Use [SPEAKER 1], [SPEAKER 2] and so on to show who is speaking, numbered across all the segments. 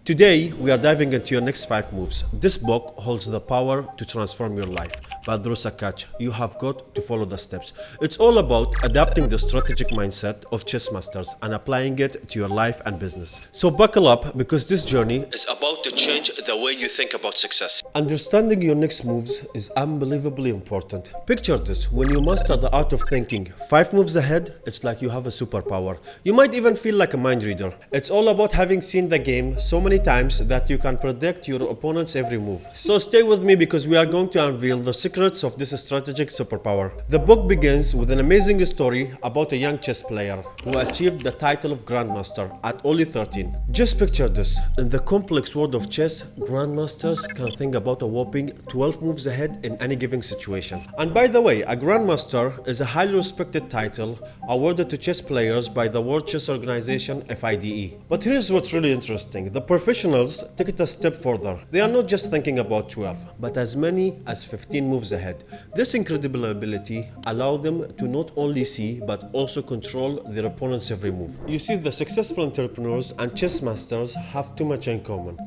[SPEAKER 1] Today, we are diving into your next 5 moves. This book holds the power to transform your life, but there's a catch. You have got to follow the steps. It's all about adapting the strategic mindset of chess masters and applying it to your life and business. So buckle up because this journey is about to change the way you think about success. Understanding your next moves is unbelievably important. Picture this: when you master the art of thinking 5 moves ahead, it's like you have a superpower. You might even feel like a mind reader. It's all about having seen the game so many times that you can predict your opponent's every move. So stay with me because we are going to unveil the secrets of this strategic superpower. The book begins with an amazing story about a young chess player who achieved the title of Grandmaster at only 13. Just picture this: in the complex world of chess, Grandmasters can think about a whopping 12 moves ahead in any given situation. And by the way, a Grandmaster is a highly respected title awarded to chess players by the World Chess Organization (FIDE). But here's what's really interesting: the professionals take it a step further. They are not just thinking about 12, but as many as 15 moves ahead. This incredible ability allows them to not only see but also control their opponent's every move. You see, the successful entrepreneurs and chess masters have too much in common.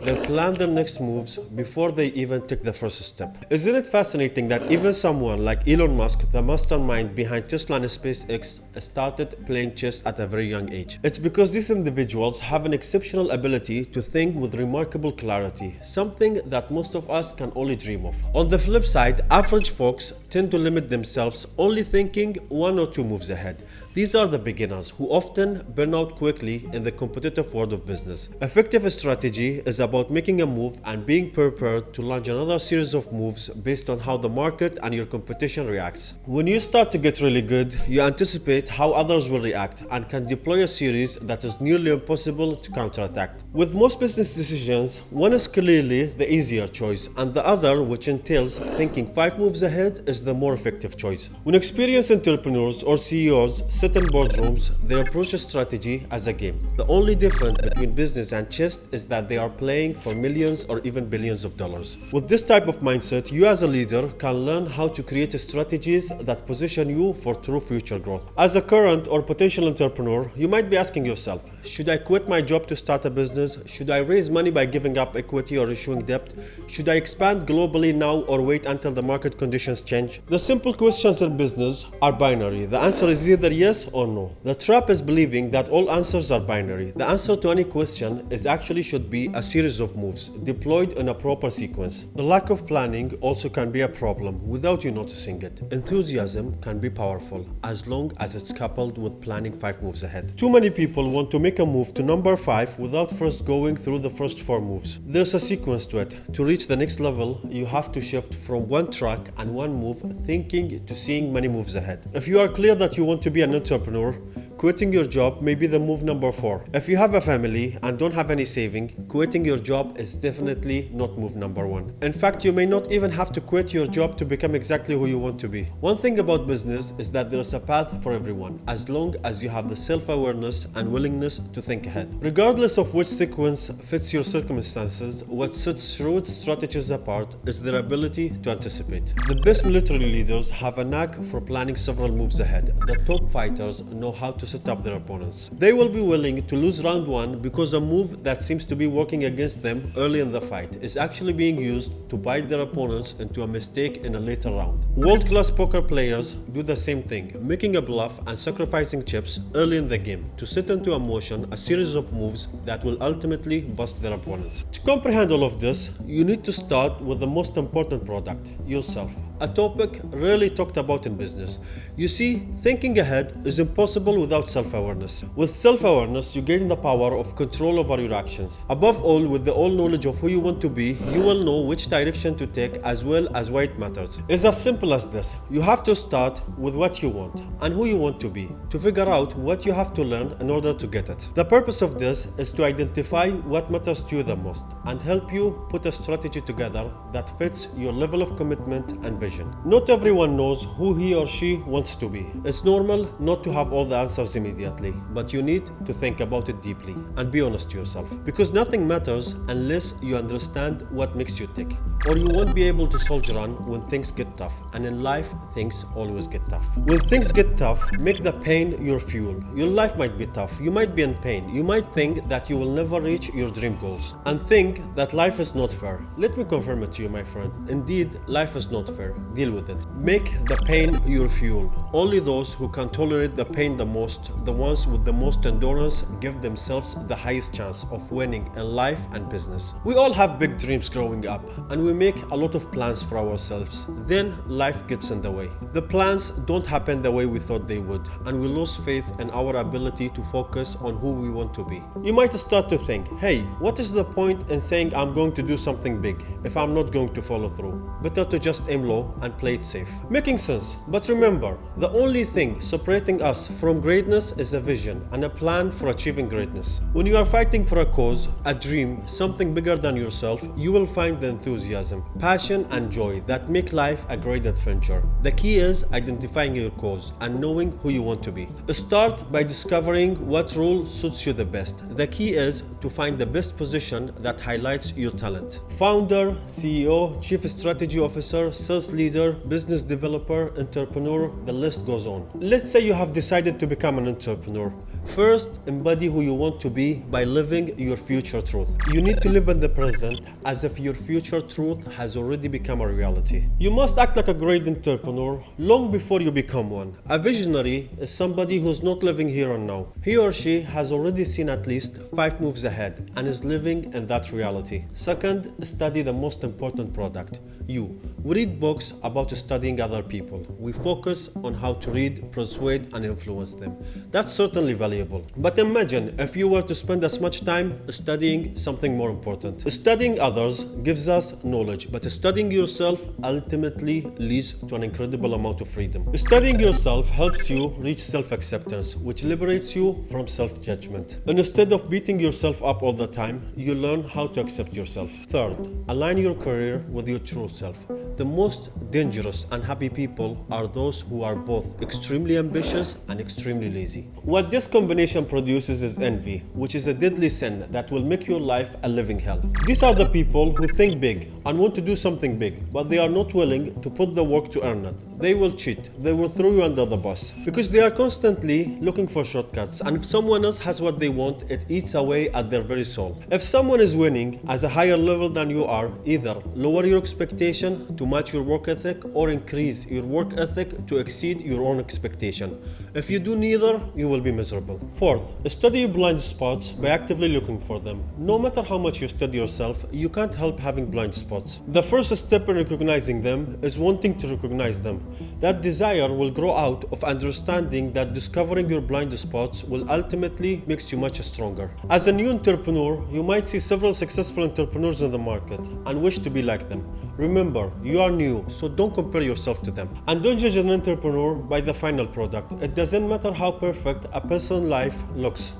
[SPEAKER 1] They plan their next moves before they even take the first step. Isn't it fascinating that even someone like Elon Musk, the mastermind behind Tesla and SpaceX, started playing chess at a very young age? It's because these individuals have an exceptional ability to think with remarkable clarity, something that most of us can only dream of. On the flip side, average folks tend to limit themselves, only thinking 1 or 2 moves ahead. These are the beginners who often burn out quickly in the competitive world of business. Effective strategy is about making a move and being prepared to launch another series of moves based on how the market and your competition reacts. When you start to get really good, you anticipate how others will react and can deploy a series that is nearly impossible to counterattack. With most business decisions, one is clearly the easier choice, and the other, which entails thinking 5 moves ahead, is the more effective choice. When experienced entrepreneurs or CEOs sit in boardrooms, they approach a strategy as a game. The only difference between business and chess is that they are playing for millions or even billions of dollars. With this type of mindset, you as a leader can learn how to create strategies that position you for true future growth. As a current or potential entrepreneur, you might be asking yourself, should I quit my job to start a business? Should I raise money by giving up equity or issuing debt? Should I expand globally now or wait until the market conditions change? The simple questions in business are binary. The answer is either yes or no. The trap is believing that all answers are binary. The answer to any question is actually should be a series of moves deployed in a proper sequence. The lack of planning also can be a problem without you noticing it. Enthusiasm can be powerful as long as it's coupled with planning 5 moves ahead. Too many people want to make a move to number 5 without first going through the first 4 moves. There's a sequence to it. To reach the next level, you have to shift from one track and one move thinking to seeing many moves ahead. If you are clear that you want to be an entrepreneur, quitting your job may be the move number 4. If you have a family and don't have any saving, quitting your job is definitely not move number 1. In fact, you may not even have to quit your job to become exactly who you want to be. One thing about business is that there is a path for everyone, as long as you have the self-awareness and willingness to think ahead. Regardless of which sequence fits your circumstances, what sets shrewd strategies apart is their ability to anticipate. The best military leaders have a knack for planning several moves ahead. The top fighters know how to set up their opponents. They will be willing to lose round 1 because a move that seems to be working against them early in the fight is actually being used to bite their opponents into a mistake in a later round. World-class poker players do the same thing, making a bluff and sacrificing chips early in the game to set into motion a series of moves that will ultimately bust their opponents. To comprehend all of this, you need to start with the most important product, yourself. A topic rarely talked about in business. You see, thinking ahead is impossible without self-awareness. With self-awareness, you gain the power of control over your actions. Above all, with the all knowledge of who you want to be, you will know which direction to take as well as why it matters. It's as simple as this. You have to start with what you want and who you want to be, to figure out what you have to learn in order to get it. The purpose of this is to identify what matters to you the most and help you put a strategy together that fits your level of commitment and vision. Not everyone knows who he or she wants to be. It's normal not to have all the answers immediately, but you need to think about it deeply and be honest to yourself, because nothing matters unless you understand what makes you tick. or you won't be able to soldier on when things get tough. And in life, things always get tough. When things get tough, make the pain your fuel. Your life might be tough. You might be in pain. You might think that you will never reach your dream goals and think that life is not fair. Let me confirm it to you, my friend. Indeed, life is not fair. Deal with it. Make the pain your fuel. Only those who can tolerate the pain the most, the ones with the most endurance, give themselves the highest chance of winning in life and business. We all have big dreams growing up, and we make a lot of plans for ourselves. Then life gets in the way. The plans don't happen the way we thought they would, and we lose faith in our ability to focus on who we want to be. You might start to think, hey, what is the point in saying I'm going to do something big if I'm not going to follow through? Better to just aim low and play it safe. Making sense, but remember, the only thing separating us from greatness is a vision and a plan for achieving greatness. When you are fighting for a cause, a dream, something bigger than yourself, you will find the enthusiasm, passion, and joy that make life a great adventure. The key is identifying your cause and knowing who you want to be. Start by discovering what role suits you the best. The key is to find the best position that highlights your talent. Founder, CEO, Chief Strategy Officer, sales leader, business developer, entrepreneur, the list goes on. Let's say you have decided to become an entrepreneur. First, embody who you want to be by living your future truth. You need to live in the present as if your future truth has already become a reality. You must act like a great entrepreneur long before you become one. A visionary is somebody who's not living here and now. He or she has already seen at least 5 moves ahead and is living in that reality. Second, study the most important product, you. We read books about studying other people. We focus on how to read, persuade, and influence them. That's certainly valuable. But imagine if you were to spend as much time studying something more important. Studying others gives us knowledge, but studying yourself ultimately leads to an incredible amount of freedom. Studying yourself helps you reach self-acceptance, which liberates you from self-judgment. Instead of beating yourself up all the time, you learn how to accept yourself. Third, align your career with your true self. The most dangerous and happy people are those who are both extremely ambitious and extremely lazy. What this combination produces is envy, which is a deadly sin that will make your life a living hell. These are the people who think big and want to do something big, but they are not willing to put the work to earn it. They will cheat, they will throw you under the bus, because they are constantly looking for shortcuts, and if someone else has what they want, it eats away at their very soul. If someone is winning at a higher level than you are, either lower your expectation to match your work ethic or increase your work ethic to exceed your own expectation. If you do neither, you will be miserable. Fourth, study your blind spots by actively looking for them. No matter how much you study yourself, you can't help having blind spots. The first step in recognizing them is wanting to recognize them. That desire will grow out of understanding that discovering your blind spots will ultimately make you much stronger. As a new entrepreneur, you might see several successful entrepreneurs in the market and wish to be like them. Remember, you are new, so don't compare yourself to them. And don't judge an entrepreneur by the final product. It doesn't matter how perfect a person's life looks.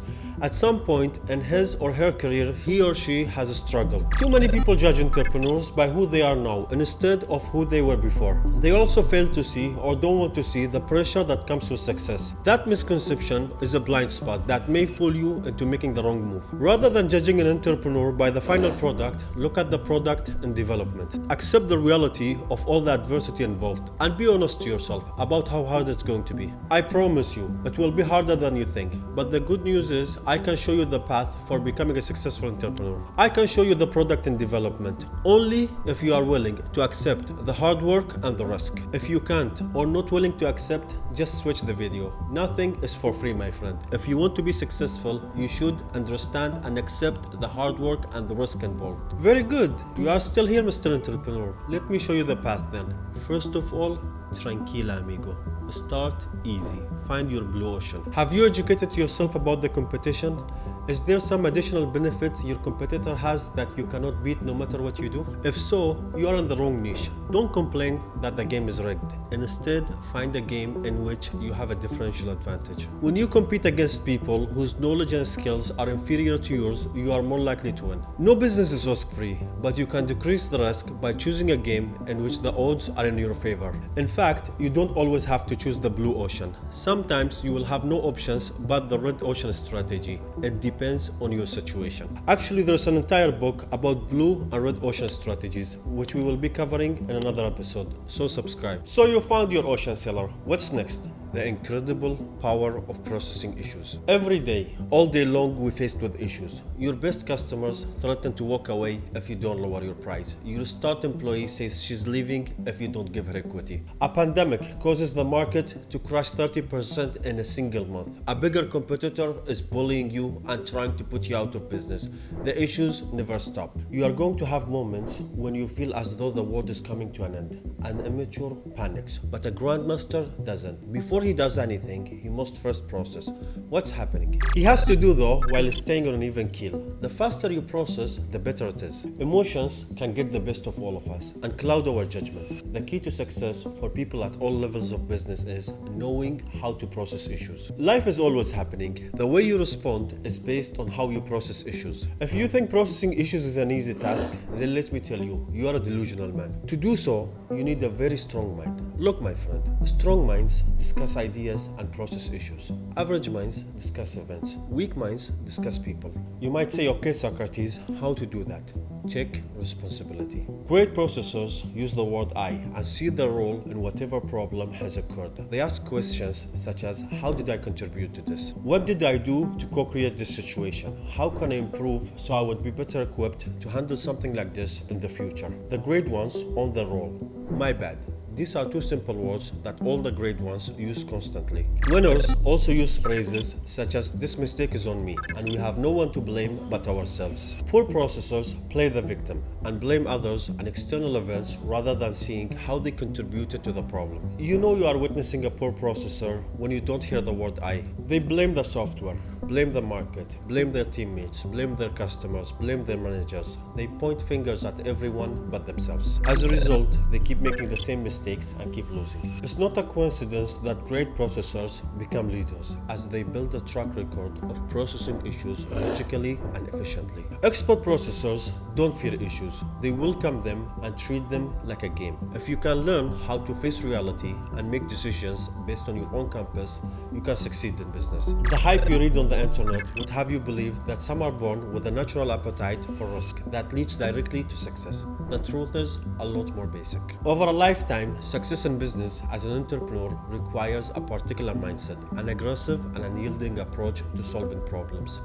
[SPEAKER 1] At some point in his or her career, he or she has struggled. Too many people judge entrepreneurs by who they are now instead of who they were before. They also fail to see or don't want to see the pressure that comes with success. That misconception is a blind spot that may fool you into making the wrong move. Rather than judging an entrepreneur by the final product, look at the product in development. Accept the reality of all the adversity involved and be honest to yourself about how hard it's going to be. I promise you, it will be harder than you think, but the good news is I can show you the path for becoming a successful entrepreneur. I can show you the product in development only if you are willing to accept the hard work and the risk. If you can't or not willing to accept, just switch the video. Nothing is for free, my friend. If you want to be successful, you should understand and accept the hard work and the risk involved. Very good. You are still here, Mr. Entrepreneur. Let me show you the path then. First of all, tranquila, amigo. Start easy. Find your blue ocean. Have you educated yourself about the competition? Is there some additional benefit your competitor has that you cannot beat no matter what you do? If so, you are in the wrong niche. Don't complain that the game is rigged. Instead, find a game in which you have a differential advantage. When you compete against people whose knowledge and skills are inferior to yours, you are more likely to win. No business is risk-free, but you can decrease the risk by choosing a game in which the odds are in your favor. In fact, you don't always have to choose the blue ocean. Sometimes you will have no options but the red ocean strategy. It depends depends on your situation. Actually, there's an entire book about blue and red ocean strategies, which we will be covering in another episode, so subscribe. So you found your ocean seller. What's next? The incredible power of processing issues. Every day, all day long, we're faced with issues. Your best customers threaten to walk away if you don't lower your price. Your start employee says she's leaving if you don't give her equity. A pandemic causes the market to crash 30% in a single month. A bigger competitor is bullying you and trying to put you out of business. The issues never stop. You are going to have moments when you feel as though the world is coming to an end. An immature panics, but a grandmaster doesn't. Before he does anything, he must first process what's happening. He has to do though while staying on an even keel. The faster you process, the better it is. Emotions can get the best of all of us and cloud our judgment. The key to success for people at all levels of business is knowing how to process issues. Life is always happening. The way you respond is based on how you process issues. If you think processing issues is an easy task, then let me tell you, you are a delusional man. To do so, you need a very strong mind. Look, my friend, strong minds discuss ideas and process issues. Average minds discuss events. Weak minds discuss people. You might say, okay, Socrates, how to do that? Take responsibility. Great processors use the word I and see their role in whatever problem has occurred. They ask questions such as, how did I contribute to this? What did I do to co-create this situation? How can I improve so I would be better equipped to handle something like this in the future? The great ones own their role. My bad. These are two simple words that all the great ones use constantly. Winners also use phrases such as, this mistake is on me and we have no one to blame but ourselves. Poor processors play the victim and blame others and external events rather than seeing how they contributed to the problem. You know you are witnessing a poor processor when you don't hear the word I. They blame the software, blame the market, blame their teammates, blame their customers, blame their managers. They point fingers at everyone but themselves. As a result, they keep making the same mistakes and keep losing. It's not a coincidence that great processors become leaders as they build a track record of processing issues logically and efficiently. Expert processors don't fear issues. They welcome them and treat them like a game. If you can learn how to face reality and make decisions based on your own compass, you can succeed in business. The hype you read on the internet would have you believe that some are born with a natural appetite for risk that leads directly to success. The truth is a lot more basic. Over a lifetime, success in business as an entrepreneur requires a particular mindset, an aggressive and unyielding approach to solving problems.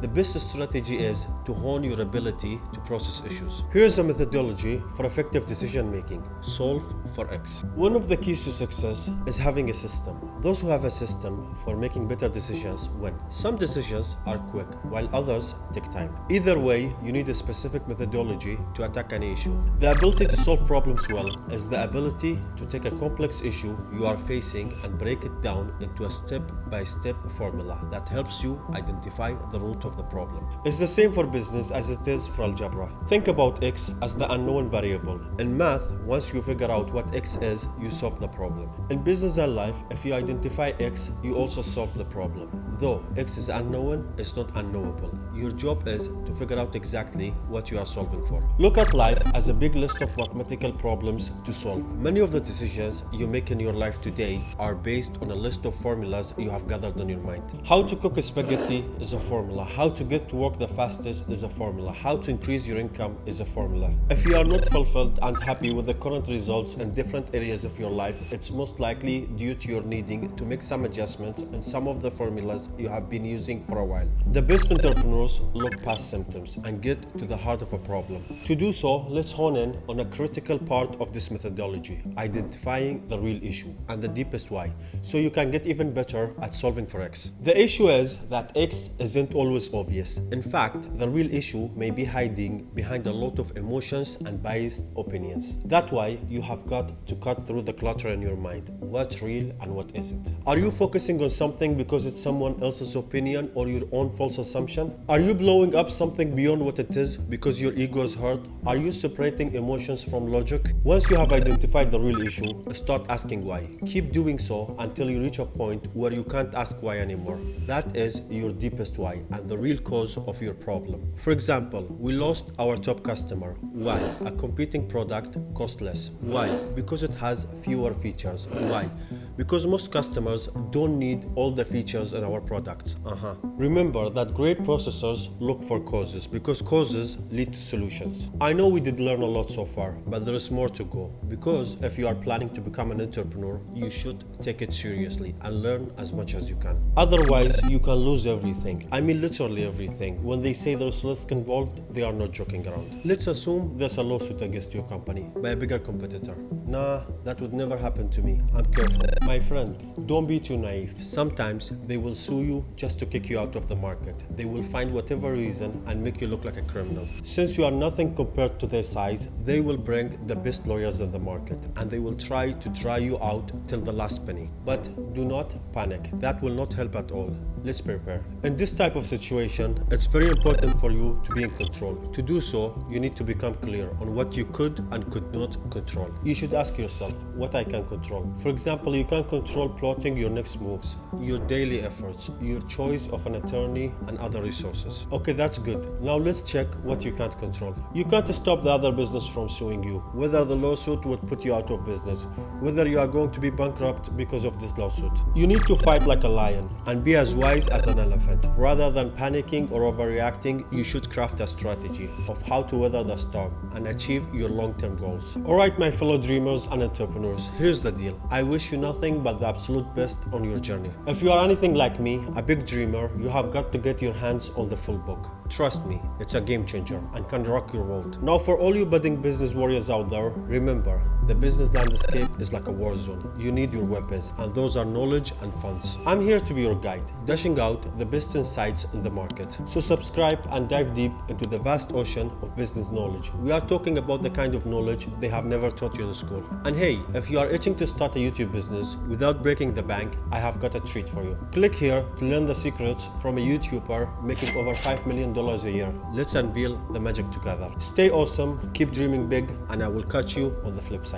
[SPEAKER 1] The best strategy is to hone your ability to process issues. Here's a methodology for effective decision making. Solve for X. One of the keys to success is having a system. Those who have a system for making better decisions win. Some decisions are quick, while others take time. Either way, you need a specific methodology to attack an issue. The ability to solve problems well is the ability to take a complex issue you are facing and break it down into a step-by-step formula that helps you identify the root of the problem. It's the same for business as it is for algebra. Think about X as the unknown variable. In math, once you figure out what X is, you solve the problem. In business and life, if you identify X, you also solve the problem. Though X is unknown, it's not unknowable. Your job is to figure out exactly what you are solving for. Look at life as a big list of mathematical problems to solve. Many of the decisions you make in your life today are based on a list of formulas you have gathered in your mind. How to cook a spaghetti is a formula. How to get to work the fastest is a formula. How to increase your income is a formula. If you are not fulfilled and happy with the current results in different areas of your life, it's most likely due to your needing to make some adjustments in some of the formulas you have been using for a while. The best entrepreneurs look past symptoms and get to the heart of a problem. To do so, let's hone in on a critical part of this methodology, identifying the real issue and the deepest why, so you can get even better at solving for X. The issue is that X isn't always obvious. In fact, the real issue may be hiding behind a lot of emotions and biased opinions. That's why you have got to cut through the clutter in your mind. What's real and what isn't? Are you focusing on something because it's someone else's opinion or your own false assumption? Are you blowing up something beyond what it is because your ego is hurt? Are you separating emotions from logic? Once you have identified the real issue, start asking why. Keep doing so until you reach a point where you can't ask why anymore. That is your deepest why and the real cause of your problem. For example, we lost our top customer. Why? A competing product costs less. Why? Because it has fewer features. Why? Because most customers don't need all the features in our products. Remember that great processors look for causes because causes lead to solutions. I know we did learn a lot so far, but there is more to go. Because if you are planning to become an entrepreneur, you should take it seriously and learn as much as you can. Otherwise, you can lose everything. I mean literally everything. When they say there's risk involved, they are not joking around. Let's assume there's a lawsuit against your company by a bigger competitor. Nah, that would never happen to me. I'm careful. My friend, don't be too naive. Sometimes they will sue you just to kick you out of the market. They will find whatever reason and make you look like a criminal. Since you are nothing compared to their size, they will bring the best lawyers in the market and they will try to dry you out till the last penny. But do not panic. That will not help at all. Let's prepare. In this type of situation, it's very important for you to be in control. To do so, you need to become clear on what you could and could not control. You should ask yourself what I can control. For example, you can control plotting your next moves, your daily efforts, your choice of an attorney, and other resources. Okay, that's good. Now let's check what you can't control. You can't stop the other business from suing you, whether the lawsuit would put you out of business, whether you are going to be bankrupt because of this lawsuit. You need to fight like a lion and be as wise as an elephant. Rather than panicking or overreacting, you should craft a strategy of how to weather the storm and achieve your long-term goals. Alright, my fellow dreamers and entrepreneurs, here's the deal. I wish you nothing but the absolute best on your journey. If you are anything like me, a big dreamer, you have got to get your hands on the full book. Trust me, it's a game changer and can rock your world. Now for all you budding business warriors out there, remember, the business landscape is like a war zone. You need your weapons, and those are knowledge and funds. I'm here to be your guide, dashing out the best insights in the market. So subscribe and dive deep into the vast ocean of business knowledge. We are talking about the kind of knowledge they have never taught you in school. And hey, if you are itching to start a YouTube business without breaking the bank, I have got a treat for you. Click here to learn the secrets from a YouTuber making over $5 million a year. Let's unveil the magic together. Stay awesome, keep dreaming big, and I will catch you on the flip side.